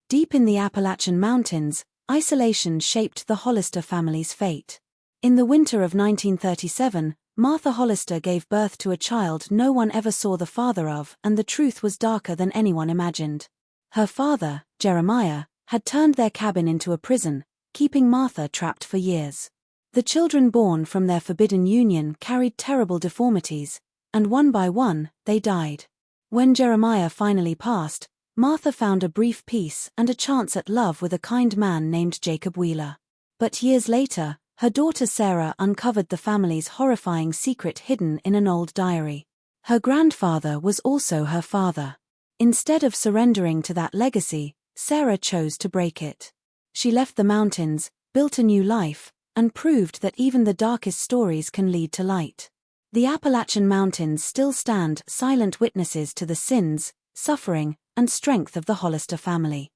Deep in the Appalachian Mountains, isolation shaped the Hollister family's fate. In the winter of 1937, Martha Hollister gave birth to a child no one ever saw the father of, and the truth was darker than anyone imagined. Her father, Jeremiah, had turned their cabin into a prison, keeping Martha trapped for years. The children born from their forbidden union carried terrible deformities, and one by one, they died. When Jeremiah finally passed, Martha found a brief peace and a chance at love with a kind man named Jacob Wheeler. But years later, her daughter Sarah uncovered the family's horrifying secret hidden in an old diary. Her grandfather was also her father. Instead of surrendering to that legacy, Sarah chose to break it. She left the mountains, built a new life, and proved that even the darkest stories can lead to light. The Appalachian Mountains still stand silent witnesses to the sins, suffering, and strength of the Hollister family.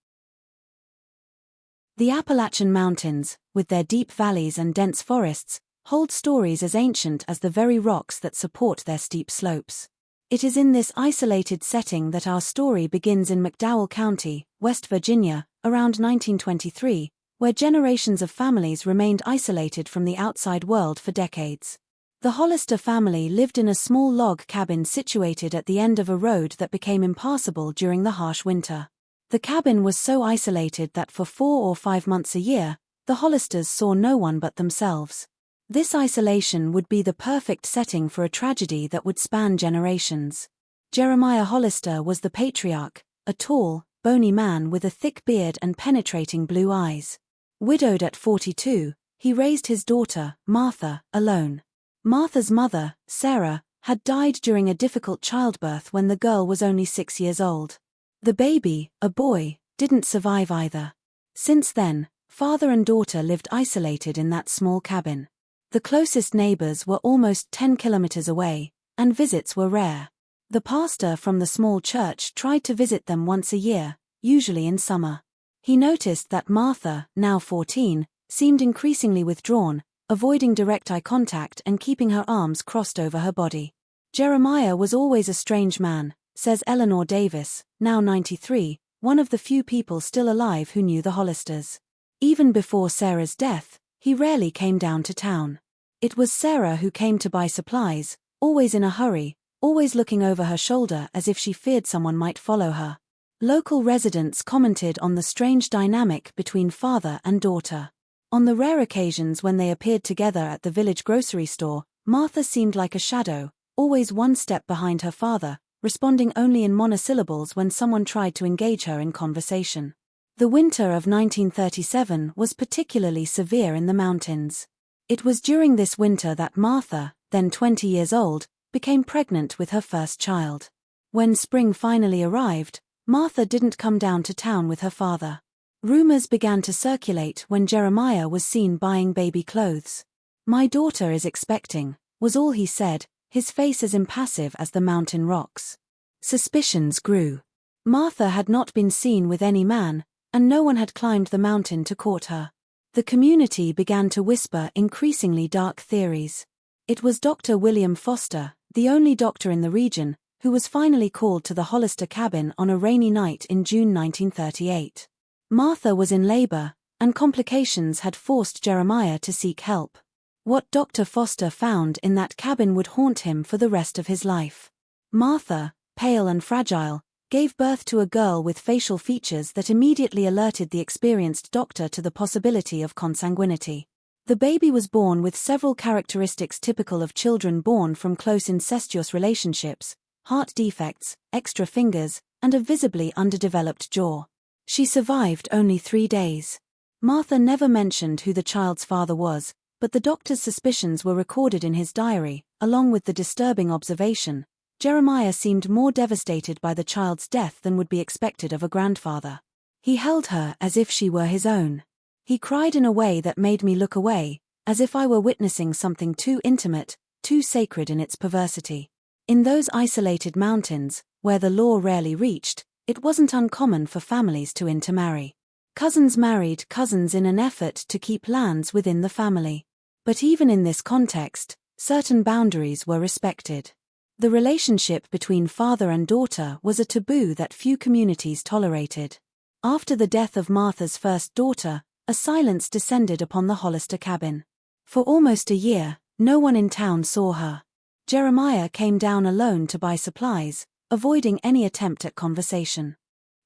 The Appalachian Mountains, with their deep valleys and dense forests, hold stories as ancient as the very rocks that support their steep slopes. It is in this isolated setting that our story begins in McDowell County, West Virginia, around 1923, where generations of families remained isolated from the outside world for decades. The Hollister family lived in a small log cabin situated at the end of a road that became impassable during the harsh winter. The cabin was so isolated that for 4 or 5 months a year, the Hollisters saw no one but themselves. This isolation would be the perfect setting for a tragedy that would span generations. Jeremiah Hollister was the patriarch, a tall, bony man with a thick beard and penetrating blue eyes. Widowed at 42, he raised his daughter, Martha, alone. Martha's mother, Sarah, had died during a difficult childbirth when the girl was only 6 years old. The baby, a boy, didn't survive either. Since then, father and daughter lived isolated in that small cabin. The closest neighbors were almost 10 kilometers away, and visits were rare. The pastor from the small church tried to visit them once a year, usually in summer. He noticed that Martha, now 14, seemed increasingly withdrawn, avoiding direct eye contact and keeping her arms crossed over her body. Jeremiah was always a strange man, says Eleanor Davis, now 93, one of the few people still alive who knew the Hollisters. Even before Sarah's death, he rarely came down to town. It was Sarah who came to buy supplies, always in a hurry, always looking over her shoulder as if she feared someone might follow her. Local residents commented on the strange dynamic between father and daughter. On the rare occasions when they appeared together at the village grocery store, Martha seemed like a shadow, always one step behind her father, responding only in monosyllables when someone tried to engage her in conversation. The winter of 1937 was particularly severe in the mountains. It was during this winter that Martha, then 20 years old, became pregnant with her first child. When spring finally arrived, Martha didn't come down to town with her father. Rumors began to circulate when Jeremiah was seen buying baby clothes. "My daughter is expecting," was all he said, his face as impassive as the mountain rocks. Suspicions grew. Martha had not been seen with any man, and no one had climbed the mountain to court her. The community began to whisper increasingly dark theories. It was Dr. William Foster, the only doctor in the region, who was finally called to the Hollister cabin on a rainy night in June 1938. Martha was in labor, and complications had forced Jeremiah to seek help. What Dr. Foster found in that cabin would haunt him for the rest of his life. Martha, pale and fragile, gave birth to a girl with facial features that immediately alerted the experienced doctor to the possibility of consanguinity. The baby was born with several characteristics typical of children born from close incestuous relationships: heart defects, extra fingers, and a visibly underdeveloped jaw. She survived only 3 days. Martha never mentioned who the child's father was, but the doctor's suspicions were recorded in his diary, along with the disturbing observation: Jeremiah seemed more devastated by the child's death than would be expected of a grandfather. He held her as if she were his own. He cried in a way that made me look away, as if I were witnessing something too intimate, too sacred in its perversity. In those isolated mountains, where the law rarely reached, it wasn't uncommon for families to intermarry. Cousins married cousins in an effort to keep lands within the family. But even in this context, certain boundaries were respected. The relationship between father and daughter was a taboo that few communities tolerated. After the death of Martha's first daughter, a silence descended upon the Hollister cabin. For almost a year, no one in town saw her. Jeremiah came down alone to buy supplies, avoiding any attempt at conversation.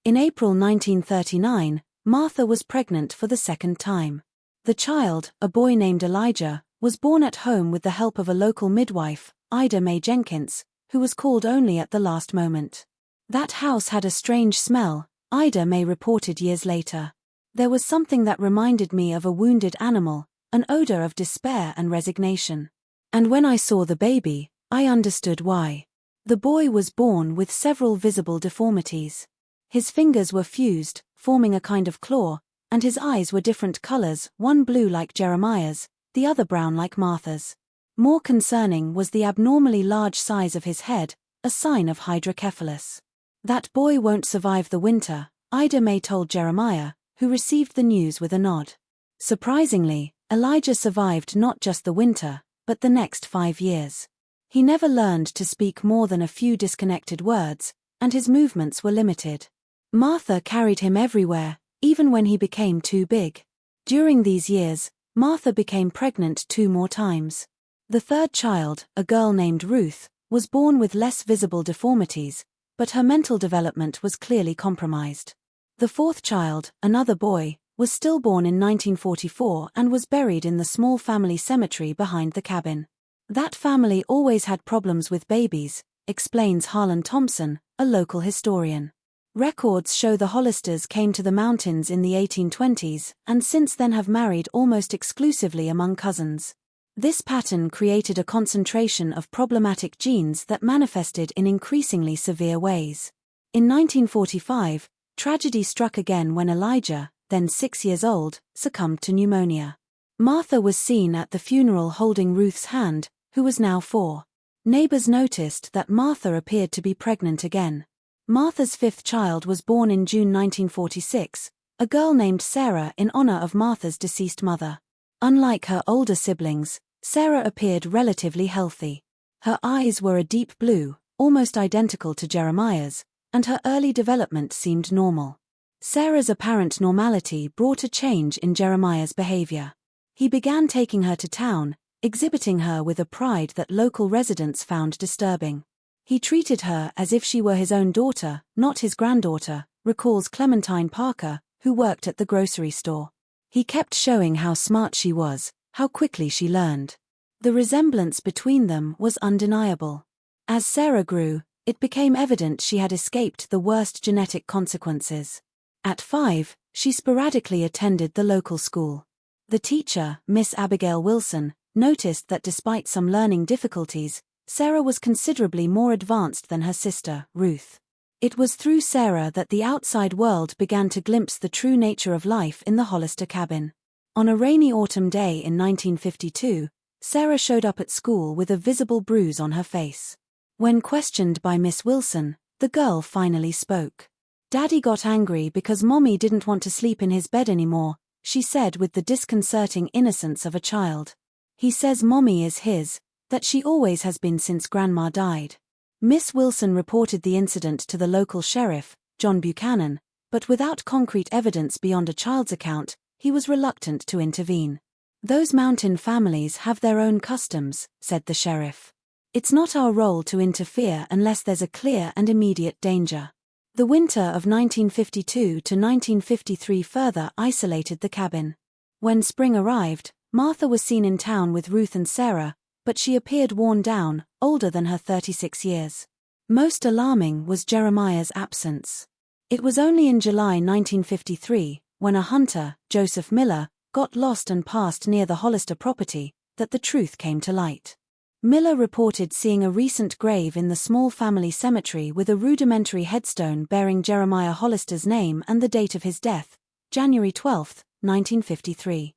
In April 1939, Martha was pregnant for the second time. The child, a boy named Elijah, was born at home with the help of a local midwife, Ida Mae Jenkins, who was called only at the last moment. "That house had a strange smell," Ida Mae reported years later. "There was something that reminded me of a wounded animal, an odor of despair and resignation. And when I saw the baby, I understood why. The boy was born with several visible deformities. His fingers were fused, forming a kind of claw, and his eyes were different colors, one blue like Jeremiah's, the other brown like Martha's. More concerning was the abnormally large size of his head, a sign of hydrocephalus. That boy won't survive the winter," Ida Mae told Jeremiah, who received the news with a nod. Surprisingly, Elijah survived not just the winter, but the next 5 years. He never learned to speak more than a few disconnected words, and his movements were limited. Martha carried him everywhere, even when he became too big. During these years, Martha became pregnant 2 more times. The third child, a girl named Ruth, was born with less visible deformities, but her mental development was clearly compromised. The fourth child, another boy, was stillborn in 1944 and was buried in the small family cemetery behind the cabin. "That family always had problems with babies," explains Harlan Thompson, a local historian. "Records show the Hollisters came to the mountains in the 1820s and since then have married almost exclusively among cousins. This pattern created a concentration of problematic genes that manifested in increasingly severe ways. In 1945, tragedy struck again when Elijah, then 6 years old, succumbed to pneumonia. Martha was seen at the funeral holding Ruth's hand, who was now 4. Neighbors noticed that Martha appeared to be pregnant again. Martha's 5th child was born in June 1946, a girl named Sarah in honor of Martha's deceased mother. Unlike her older siblings, Sarah appeared relatively healthy. Her eyes were a deep blue, almost identical to Jeremiah's, and her early development seemed normal. Sarah's apparent normality brought a change in Jeremiah's behavior. He began taking her to town, exhibiting her with a pride that local residents found disturbing. He treated her as if she were his own daughter, not his granddaughter, recalls Clementine Parker, who worked at the grocery store. He kept showing how smart she was, how quickly she learned. The resemblance between them was undeniable. As Sarah grew, it became evident she had escaped the worst genetic consequences. At 5, she sporadically attended the local school. The teacher, Miss Abigail Wilson, noticed that despite some learning difficulties, Sarah was considerably more advanced than her sister, Ruth. It was through Sarah that the outside world began to glimpse the true nature of life in the Hollister cabin. On a rainy autumn day in 1952, Sarah showed up at school with a visible bruise on her face. When questioned by Miss Wilson, the girl finally spoke. "Daddy got angry because Mommy didn't want to sleep in his bed anymore," she said with the disconcerting innocence of a child. "He says Mommy is his, that she always has been since Grandma died." Miss Wilson reported the incident to the local sheriff, John Buchanan, but without concrete evidence beyond a child's account, he was reluctant to intervene. "Those mountain families have their own customs," said the sheriff. "It's not our role to interfere unless there's a clear and immediate danger." The winter of 1952 to 1953 further isolated the cabin. When spring arrived, Martha was seen in town with Ruth and Sarah, but she appeared worn down, older than her 36 years. Most alarming was Jeremiah's absence. It was only in July 1953, when a hunter, Joseph Miller, got lost and passed near the Hollister property, that the truth came to light. Miller reported seeing a recent grave in the small family cemetery with a rudimentary headstone bearing Jeremiah Hollister's name and the date of his death, January 12, 1953.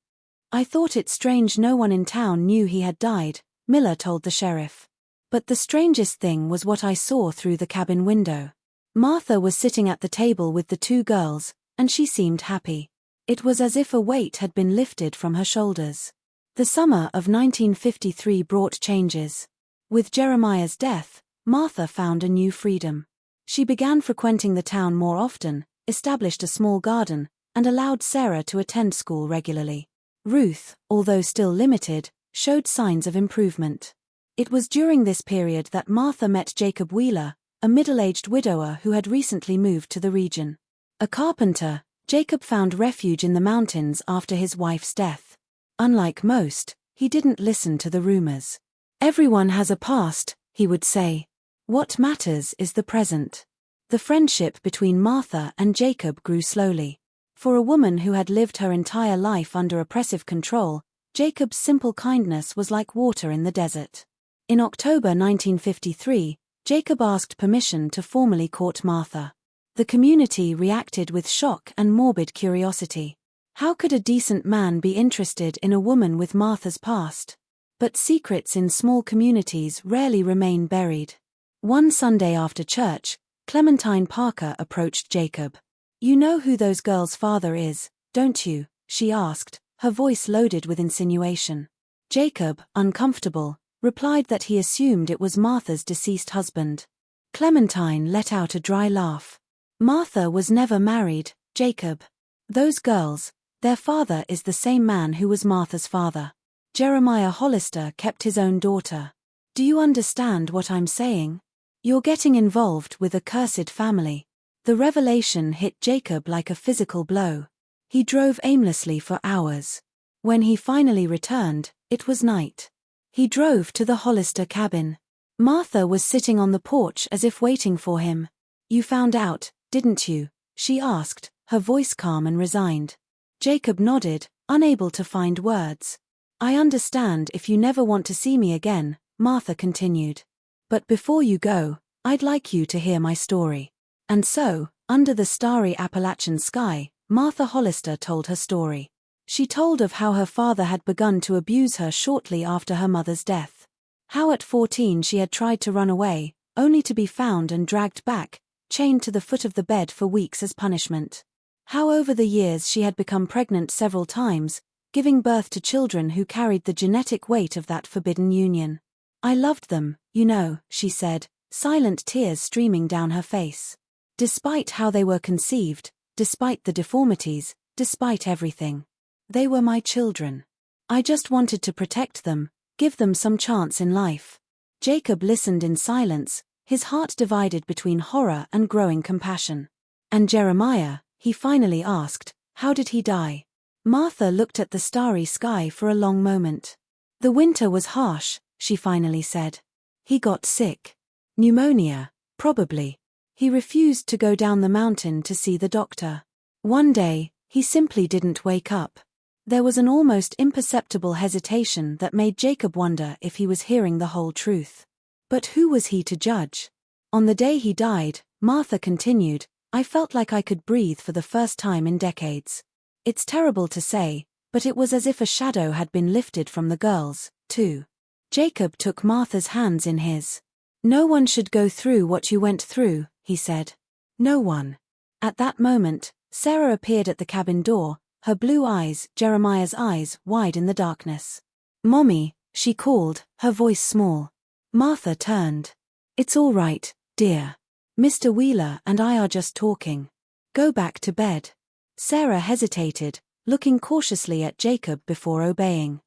"I thought it strange no one in town knew he had died," Miller told the sheriff. "But the strangest thing was what I saw through the cabin window. Martha was sitting at the table with the 2 girls, and she seemed happy. It was as if a weight had been lifted from her shoulders." The summer of 1953 brought changes. With Jeremiah's death, Martha found a new freedom. She began frequenting the town more often, established a small garden, and allowed Sarah to attend school regularly. Ruth, although still limited, showed signs of improvement. It was during this period that Martha met Jacob Wheeler, a middle-aged widower who had recently moved to the region. A carpenter, Jacob found refuge in the mountains after his wife's death. Unlike most, he didn't listen to the rumors. "Everyone has a past," he would say. "What matters is the present." The friendship between Martha and Jacob grew slowly. For a woman who had lived her entire life under oppressive control, Jacob's simple kindness was like water in the desert. In October 1953, Jacob asked permission to formally court Martha. The community reacted with shock and morbid curiosity. How could a decent man be interested in a woman with Martha's past? But secrets in small communities rarely remain buried. One Sunday after church, Clementine Parker approached Jacob. "You know who those girls' father is, don't you?" she asked, her voice loaded with insinuation. Jacob, uncomfortable, replied that he assumed it was Martha's deceased husband. Clementine let out a dry laugh. "Martha was never married, Jacob. Those girls, their father is the same man who was Martha's father. Jeremiah Hollister kept his own daughter. Do you understand what I'm saying? You're getting involved with a cursed family." The revelation hit Jacob like a physical blow. He drove aimlessly for hours. When he finally returned, it was night. He drove to the Hollister cabin. Martha was sitting on the porch as if waiting for him. "You found out, didn't you?" she asked, her voice calm and resigned. Jacob nodded, unable to find words. "I understand if you never want to see me again," Martha continued. "But before you go, I'd like you to hear my story." And so, under the starry Appalachian sky, Martha Hollister told her story. She told of how her father had begun to abuse her shortly after her mother's death. How at 14 she had tried to run away, only to be found and dragged back, chained to the foot of the bed for weeks as punishment. How over the years she had become pregnant several times, giving birth to children who carried the genetic weight of that forbidden union. "I loved them, you know," she said, silent tears streaming down her face. "Despite how they were conceived, despite the deformities, despite everything. They were my children. I just wanted to protect them, give them some chance in life." Jacob listened in silence, his heart divided between horror and growing compassion. "And Jeremiah," he finally asked, "how did he die?" Martha looked at the starry sky for a long moment. "The winter was harsh," she finally said. "He got sick. Pneumonia, probably. He refused to go down the mountain to see the doctor. One day, he simply didn't wake up." There was an almost imperceptible hesitation that made Jacob wonder if he was hearing the whole truth. But who was he to judge? "On the day he died," Martha continued, "I felt like I could breathe for the first time in decades. It's terrible to say, but it was as if a shadow had been lifted from the girls, too." Jacob took Martha's hands in his. "No one should go through what you went through," he said. "No one." At that moment, Sarah appeared at the cabin door, her blue eyes, Jeremiah's eyes, wide in the darkness. "Mommy," she called, her voice small. Martha turned. "It's all right, dear. Mr. Wheeler and I are just talking. Go back to bed." Sarah hesitated, looking cautiously at Jacob before obeying.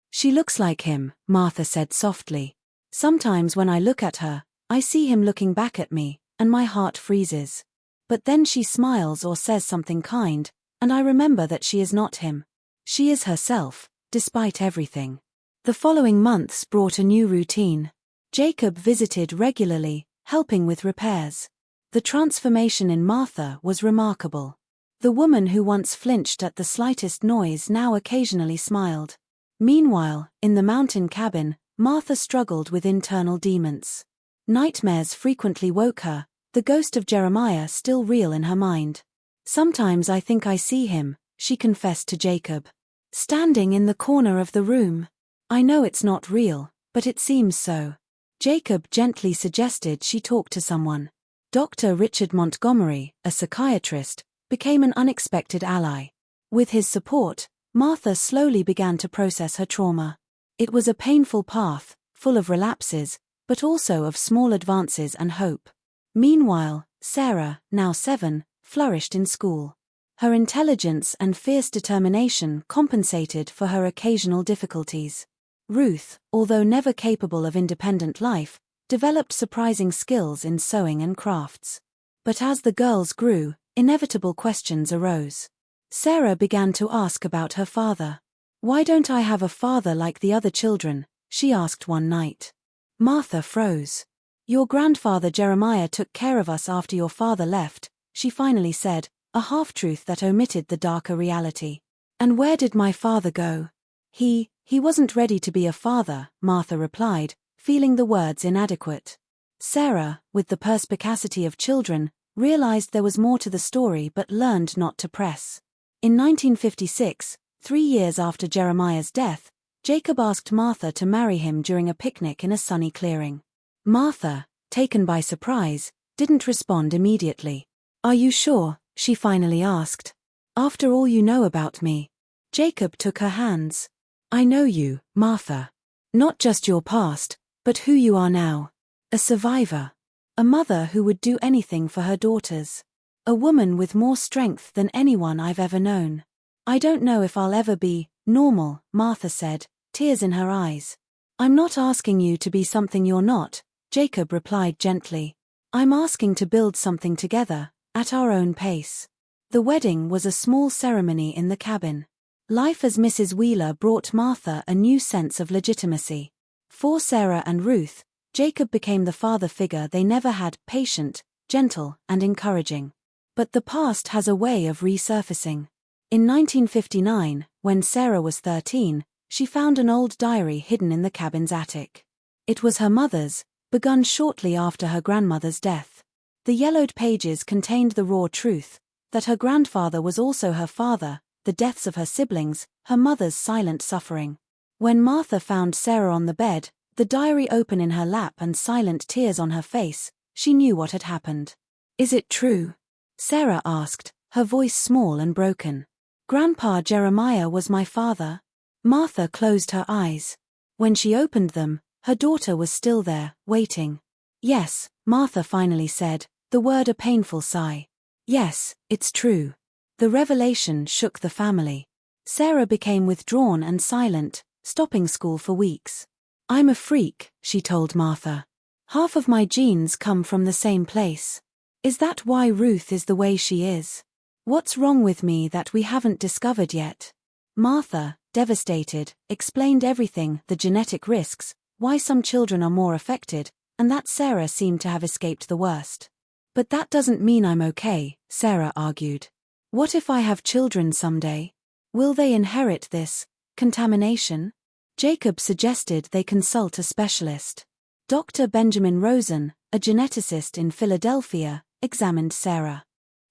"She looks like him," Martha said softly. "Sometimes when I look at her, I see him looking back at me, and my heart freezes. But then she smiles or says something kind, and I remember that she is not him. She is herself, despite everything." The following months brought a new routine. Jacob visited regularly, helping with repairs. The transformation in Martha was remarkable. The woman who once flinched at the slightest noise now occasionally smiled. Meanwhile, in the mountain cabin, Martha struggled with internal demons. Nightmares frequently woke her, the ghost of Jeremiah still real in her mind. "Sometimes I think I see him," she confessed to Jacob. "Standing in the corner of the room. I know it's not real, but it seems so." Jacob gently suggested she talk to someone. Dr. Richard Montgomery, a psychiatrist, became an unexpected ally. With his support, Martha slowly began to process her trauma. It was a painful path, full of relapses, but also of small advances and hope. Meanwhile, Sarah, now 7, flourished in school. Her intelligence and fierce determination compensated for her occasional difficulties. Ruth, although never capable of independent life, developed surprising skills in sewing and crafts. But as the girls grew, inevitable questions arose. Sarah began to ask about her father. "Why don't I have a father like the other children?" she asked one night. Martha froze. "Your grandfather Jeremiah took care of us after your father left," she finally said, a half-truth that omitted the darker reality. "And where did my father go?" He wasn't ready to be a father," Martha replied, feeling the words inadequate. Sarah, with the perspicacity of children, realized there was more to the story but learned not to press. In 1956, 3 years after Jeremiah's death, Jacob asked Martha to marry him during a picnic in a sunny clearing. Martha, taken by surprise, didn't respond immediately. "Are you sure?" she finally asked. "After all you know about me." Jacob took her hands. "I know you, Martha. Not just your past, but who you are now. A survivor. A mother who would do anything for her daughters. A woman with more strength than anyone I've ever known. I don't know if I'll ever be normal," Martha said, tears in her eyes. "I'm not asking you to be something you're not," Jacob replied gently. "I'm asking to build something together, at our own pace." The wedding was a small ceremony in the cabin. Life as Mrs. Wheeler brought Martha a new sense of legitimacy. For Sarah and Ruth, Jacob became the father figure they never had, patient, gentle, and encouraging. But the past has a way of resurfacing. In 1959, when Sarah was 13, she found an old diary hidden in the cabin's attic. It was her mother's, begun shortly after her grandmother's death. The yellowed pages contained the raw truth, that her grandfather was also her father, the deaths of her siblings, her mother's silent suffering. When Martha found Sarah on the bed, the diary open in her lap and silent tears on her face, she knew what had happened. "Is it true?" Sarah asked, her voice small and broken. "Grandpa Jeremiah was my father." Martha closed her eyes. When she opened them, her daughter was still there, waiting. "Yes," Martha finally said, the word a painful sigh. "Yes, it's true." The revelation shook the family. Sarah became withdrawn and silent, stopping school for weeks. "I'm a freak," she told Martha. "Half of my genes come from the same place. Is that why Ruth is the way she is? What's wrong with me that we haven't discovered yet?" Martha, devastated, explained everything, the genetic risks, why some children are more affected, and that Sarah seemed to have escaped the worst. "But that doesn't mean I'm okay," Sarah argued. "What if I have children someday? Will they inherit this contamination?" Jacob suggested they consult a specialist. Dr. Benjamin Rosen, a geneticist in Philadelphia, examined Sarah.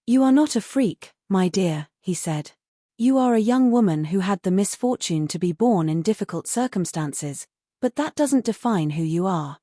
"You are not a freak, my dear," he said. "You are a young woman who had the misfortune to be born in difficult circumstances, but that doesn't define who you are.